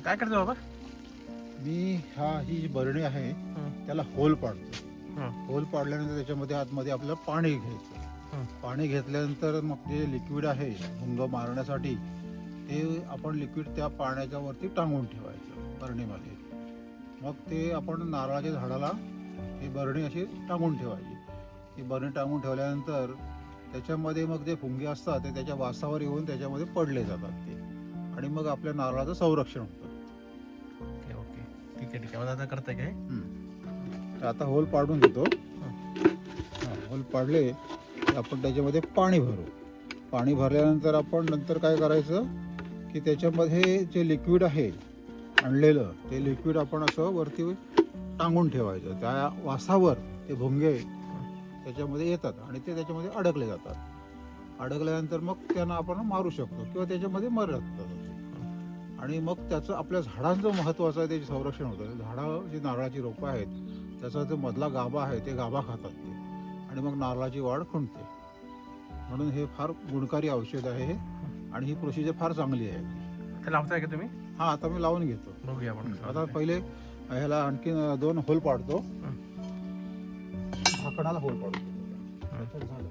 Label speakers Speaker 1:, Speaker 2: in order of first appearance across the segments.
Speaker 1: काय करतो बाबा?
Speaker 2: मी ही जी बरणी आहे त्याला होल पाडतो. होल पाडल्यानंतर त्याच्यामध्ये आतमध्ये आपल्याला पाणी घ्यायचं. पाणी घेतल्यानंतर मग जे लिक्विड आहे भुंग मारण्यासाठी ते आपण लिक्विड त्या पाण्याच्या वरती टांगून ठेवायचं बरणीमध्ये. मग ते आपण नारळाच्या झाडाला ही बरणी अशी टांगून ठेवायची. ती बरणी टांगून ठेवल्यानंतर त्याच्यामध्ये मग जे फुंगे असतात ते त्याच्या वासावर येऊन त्याच्यामध्ये पडले जातात ते, आणि मग आपल्या नारळाचं संरक्षण होतं.
Speaker 1: ओके ओके, ठीक आहे ठीक आहे. आता करताय काय?
Speaker 2: तर आता होल पाडून घेतो. होल पाडले की आपण त्याच्यामध्ये पाणी भरू. पाणी भरल्यानंतर आपण नंतर काय करायचं की त्याच्यामध्ये जे लिक्विड आहे आणलेलं ते लिक्विड आपण असं वरती टांगून ठेवायचं. त्या वासावर ते भुंगे त्याच्यामध्ये येतात आणि ते त्याच्यामध्ये अडकले जातात. अडकल्यानंतर मग त्यांना आपण मारू शकतो किंवा त्याच्यामध्ये मरतात. आणि मग त्याचं आपल्या झाडांचं महत्त्वाचं आहे, त्याचे संरक्षण होतं. झाडं जी नारळाची रोपं आहेत त्याचा जो मधला गाभा आहे ते गाभा खातात ते, आणि मग नारळाची वाढ खुंटते. म्हणून हे फार गुणकारी औषध आहे हे, आणि ही प्रोसिजर फार चांगली आहे.
Speaker 1: ते लावताय का तुम्ही?
Speaker 2: हा, आता मी लावून घेतो.
Speaker 1: बघूया आपण.
Speaker 2: आता पहिले ह्याला आणखी 2 होल पाडतो. झाकणाला होल पाडतो. झालं.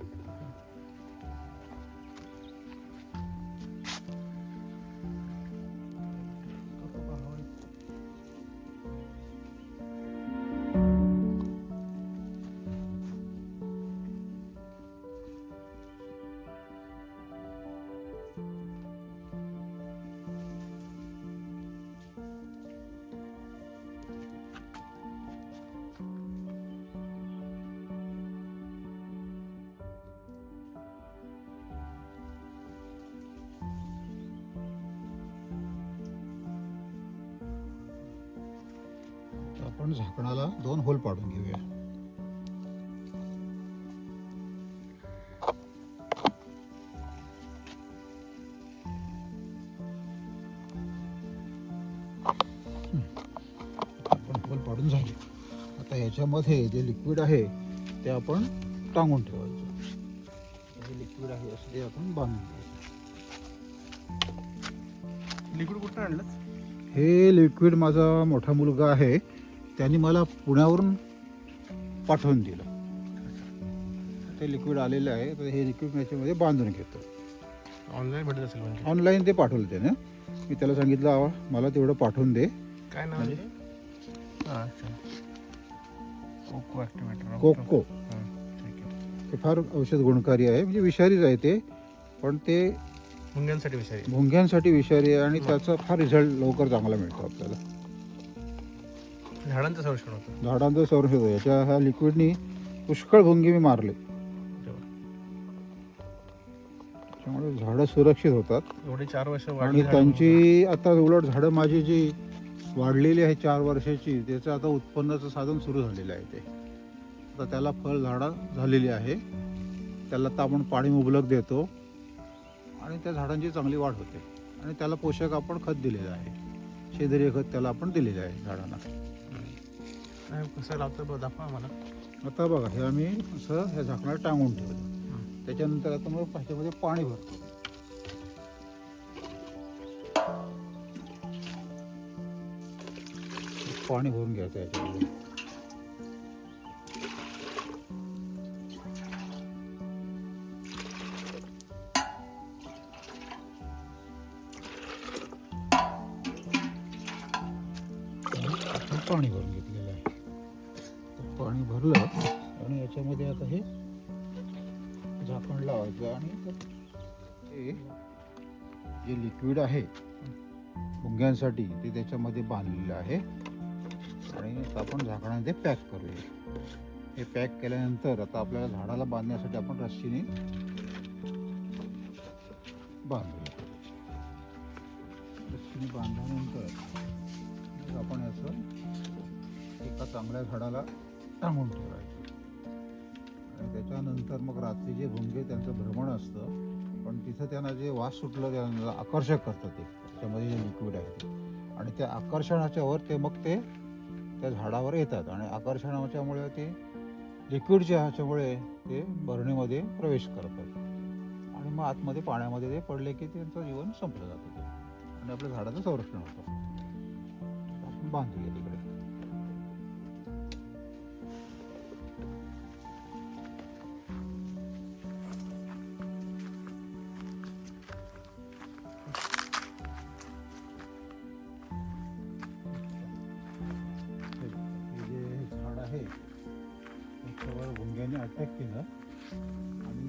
Speaker 2: आपण झाकणाला 2 होल पाडून घेऊया. आपण होल पाडून झाले. आता याच्यामध्ये जे लिक्विड आहे ते आपण टांगून ठेवायचं. हे लिक्विड आहे असं ते आपण बांधून ठेवायचं.
Speaker 1: लिक्विड कुठं आणलं?
Speaker 2: हे लिक्विड माझा मोठा मुलगा आहे त्यांनी मला पुण्यावरून पाठवून दिलं. ते लिक्विड आलेलं आहे, तर हे लिक्विड याच्यामध्ये बांधून घेतो.
Speaker 1: ऑनलाईन भेटत असेल म्हणजे?
Speaker 2: ऑनलाईन ते पाठवलं त्याने. मी त्याला सांगितलं मला तेवढं पाठवून दे.
Speaker 1: काय नाव आहे? अच्छा, कोको ॲक्टिवेटर.
Speaker 2: कोको.
Speaker 1: ठीक आहे.
Speaker 2: ते फार औषध गुणकारी आहे, म्हणजे विषारीच आहे ते, पण ते
Speaker 1: मुंग्यांसाठी विषारी.
Speaker 2: भुंग्यांसाठी विषारी आहे आणि त्याचा फार रिझल्ट लवकर चांगला मिळतो आपल्याला.
Speaker 1: झाडांचं संरक्षण होतं.
Speaker 2: झाडांचं संरक्षण होतं. याच्या ह्या लिक्विडनी पुष्कळ भुंगे मी मारले, त्यामुळे झाडं सुरक्षित होतात.
Speaker 1: एवढे 4 वर्ष
Speaker 2: आणि त्यांची आता उलट झाडं माझी जी वाढलेली आहे 4 वर्षाची, त्याचं आता उत्पन्नाचं साधन सुरू झालेलं आहे. ते आता त्याला फळ झाडं झालेली आहे. त्याला तर आपण पाणी मुबलक देतो आणि त्या झाडांची चांगली वाढ होते. आणि त्याला पोषक आपण खत दिलेलं आहे, सेंद्रिय खत त्याला आपण दिलेलं आहे झाडांना.
Speaker 1: कसं लावतं दाखवा आम्हाला.
Speaker 2: आता बघा, हे आम्ही असं ह्या झाकणाला टांगून ठेवलं. त्याच्यानंतर आता मग ह्याच्यामध्ये पाणी भरतो. पाणी भरून घ्यायचं याच्यामध्ये. पाणी भरून घेतलेलं आहे. पाणी भरलं आणि याच्यामध्ये आता हे झाकण लावायचं आणि हे जे लिक्विड आहे भुंग्यांसाठी ते त्याच्यामध्ये बांधलेलं आहे. आणि आता आपण झाकणाने पॅक करूया. हे पॅक केल्यानंतर आता आपल्याला झाडाला बांधण्यासाठी आपण रस्सीने बांधूया. रस्सीने बांधल्यानंतर आपण याचं एका चांगल्या झाडाला टांगून ठेवायचं. आणि त्याच्यानंतर मग रात्री जे भुंगे त्यांचं भ्रमण असतं, पण तिथं त्यांना जे वास सुटलं त्यांना आकर्षक करतं ते त्याच्यामध्ये जे लिक्विड आहे ते, आणि त्या आकर्षणाच्या वर ते मग ते त्या झाडावर येतात. आणि आकर्षणाच्यामुळे ते लिक्विडच्या ह्याच्यामुळे ते बरणीमध्ये प्रवेश करतात आणि मग आतमध्ये पाण्यामध्ये ते पडले की त्यांचं जीवन संपलं जातं ते, आणि आपल्या झाडाचं संरक्षण होतं. बांधूया तिकडे. हे जे झाड आहे त्याच्यावर भुंग्याने अटॅक केला आणि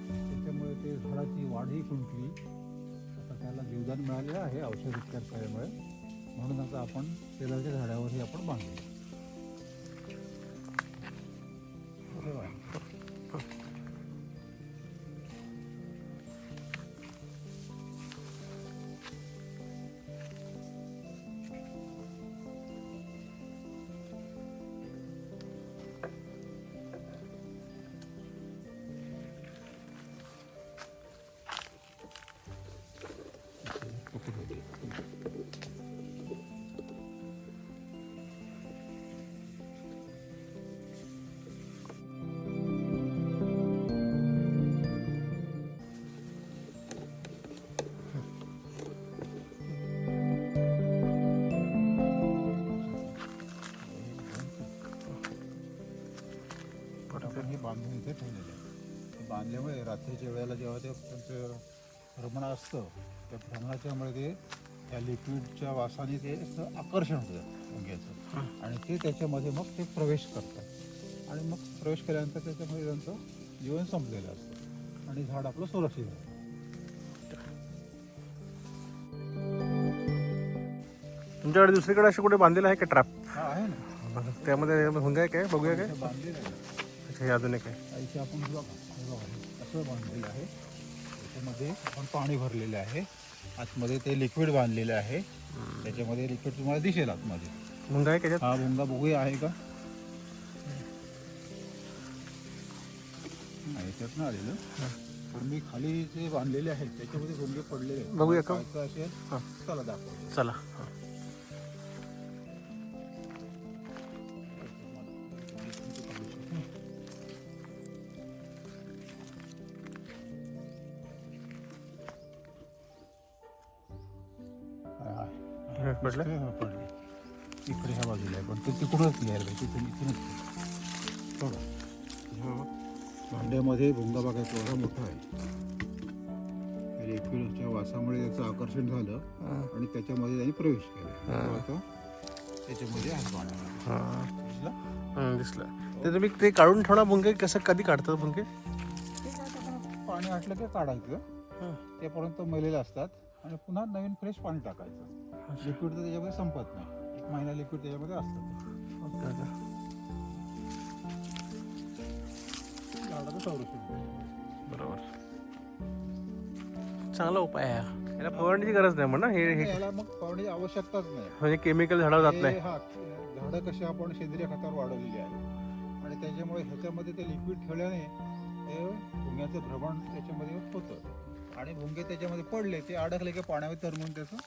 Speaker 2: त्याच्यामुळे ते झाडाची वाढही खुंटली. आता त्याला जीवदान मिळालेलं आहे औषध उपचार केल्यामुळे. म्हणून आता आपण तेलाच्या झाडावरही आपण बांधूया. आपण हे बांधून इथे ठेवलेलं आहे. बांधल्यामुळे रात्रीच्या वेळेला जेव्हा ते त्यांचं भ्रमण असतं त्या भ्रमणाच्यामुळे ते त्या लिक्विडच्या वासाने ते असं आकर्षण होतं मुंग्याचं आणि ते त्याच्यामध्ये मग ते प्रवेश करतात आणि मग प्रवेश केल्यानंतर त्याच्यामध्ये त्यांचं जीवन संपलेलं असतं आणि झाड आपलं सुरक्षित आहे.
Speaker 1: तुमच्याकडे दुसरीकडे असे कुठे बांधलेलं आहे का ट्रॅप?
Speaker 2: हा आहे ना,
Speaker 1: त्यामध्ये मुंग्या काय बघूया काय?
Speaker 2: बांधलेलं आहे.
Speaker 1: अच्छा, हे अजून एक आहे.
Speaker 2: इथे आपण असं बांधलेलं आहे. त्याच्यामध्ये आपण पाणी भरलेलं आहे. आतमध्ये ते लिक्विड बांधलेलं आहे. त्याच्यामध्ये लिक्विड तुम्हाला दिसेल आतमध्ये.
Speaker 1: मुंगा आहे त्याच्यात?
Speaker 2: हा भुंगा बघूया आहे का? याच्यात ना आलेलं पण मी खाली जे बांधलेले आहेत त्याच्यामध्ये भुंगे पडलेले आहेत.
Speaker 1: बघूया का?
Speaker 2: असेल चला दाखव.
Speaker 1: चला. पडलं?
Speaker 2: पडले इकडे ह्या बाजूला आहे पण ते तिकडूनच लिहायला पाहिजे. तिथून इथूनच बघा भांड्यामध्ये भुंगा बघा केवढा मोठा आहे. लिक्विडच्या वासामुळे त्याचं आकर्षण झालं आणि त्याच्यामध्ये त्यांनी प्रवेश केला. आता त्याच्यामध्ये आहे पाण्यामध्ये
Speaker 1: दिसलं. ते तुम्ही ते काढून ठेवणार भुंगे कसं कधी काढतात भुंगे?
Speaker 2: पाणी आटलं की काढायचं. तेपर्यंत मेलेले असतात आणि पुन्हा नवीन फ्रेश पाणी टाकायचं. लिक्विड तर त्याच्यामध्ये संपत नाही. 1 महिना लिक्विड त्याच्यामध्ये असतं. झाडाचं संरक्षण.
Speaker 1: बरोबर, चांगला उपाय आहे. याला फवारणीची गरज नाही म्हणा. हे
Speaker 2: याला मग फवारण्याची आवश्यकताच नाही.
Speaker 1: म्हणजे केमिकल झाडावर जात नाही.
Speaker 2: हा झाडं कशी आपण सेंद्रिय खतावर वाढवलेली आहे आणि त्याच्यामुळे ह्याच्यामध्ये ते लिक्विड ठेवल्याने ते भुंग्याचं भ्रमण त्याच्यामध्ये होतं आणि भुंगे त्याच्यामध्ये पडले ते अडकले की पाण्यामध्ये तरंगून त्याचं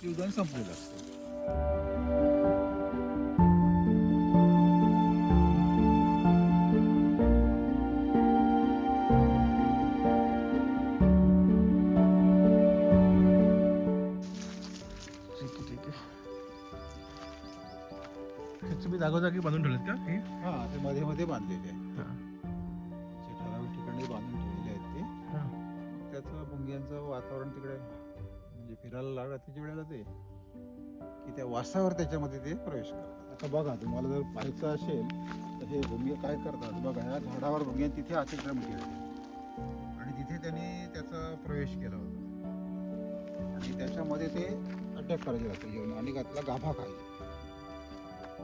Speaker 2: जीवदान संपलेलं असतं.
Speaker 1: तुम्ही जागोजागी बांधून ठेवलेत का हे?
Speaker 2: हा ते मध्ये मध्ये बांधलेले आहे. ठराविक ठिकाणी बांधून ठेवलेले आहेत ते. त्याचं भुंग्यांचं वातावरण तिकडे म्हणजे फिरायला लागलं त्याच्या वेळेला ते की त्या वासावर त्याच्यामध्ये ते प्रवेश करतात. आता बघा तुम्हाला जर पाहायचं असेल तर हे भुंगे काय करतात बघा. ह्या झाडावर भुंगे तिथे अतिक्रम केले आणि तिथे त्यांनी त्याचा प्रवेश केला होता आणि त्याच्यामध्ये ते अटॅक करायचे राहते जेवण आणि त्याला गाभा खायचे.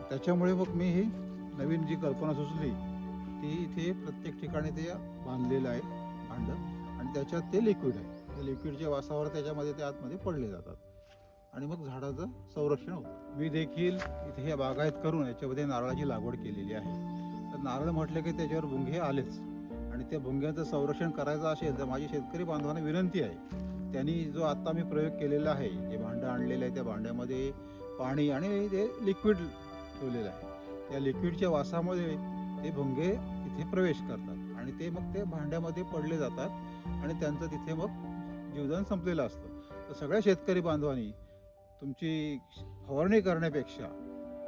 Speaker 2: त्याच्यामुळे मग मी ही नवीन जी कल्पना सुचली ती इथे प्रत्येक ठिकाणी ते बांधलेलं आहे भांडं आणि त्याच्यात ते लिक्विड आहे. त्या लिक्विडच्या वासावर त्याच्यामध्ये ते आतमध्ये पडले जातात आणि मग झाडाचं संरक्षण होतं. मी देखील इथे हे बागायत करून याच्यामध्ये नारळाची लागवड केलेली आहे. तर नारळ म्हटलं की त्याच्यावर भुंगे आलेच आणि त्या भुंग्याचं संरक्षण करायचं असेल तर माझी शेतकरी बांधवांना विनंती आहे त्यांनी जो आत्ता मी प्रयोग केलेला आहे जे भांडं आणलेलं आहे त्या भांड्यामध्ये पाणी आणि ते लिक्विड ठेवलेलं आहे. त्या लिक्विडच्या वासामध्ये ते भुंगे तिथे प्रवेश करतात आणि ते मग ते भांड्यामध्ये पडले जातात आणि त्यांचं तिथे मग जीवदान संपलेलं असतं. तर सगळ्या शेतकरी बांधवांनी तुमची फवारणी करण्यापेक्षा,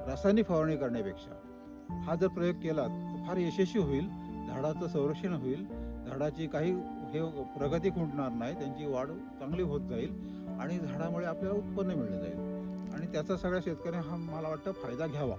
Speaker 2: रासायनिक फवारणी करण्यापेक्षा हा जर प्रयोग केला तर फार यशस्वी होईल. झाडाचं संरक्षण होईल, झाडाची काही हे प्रगती खुंटणार नाही, त्यांची वाढ चांगली होत जाईल आणि झाडामुळे आपल्याला उत्पन्न मिळलं जाईल आणि त्याचा सगळ्या शेतकऱ्यांना हा मला वाटतं फायदा घ्यावा.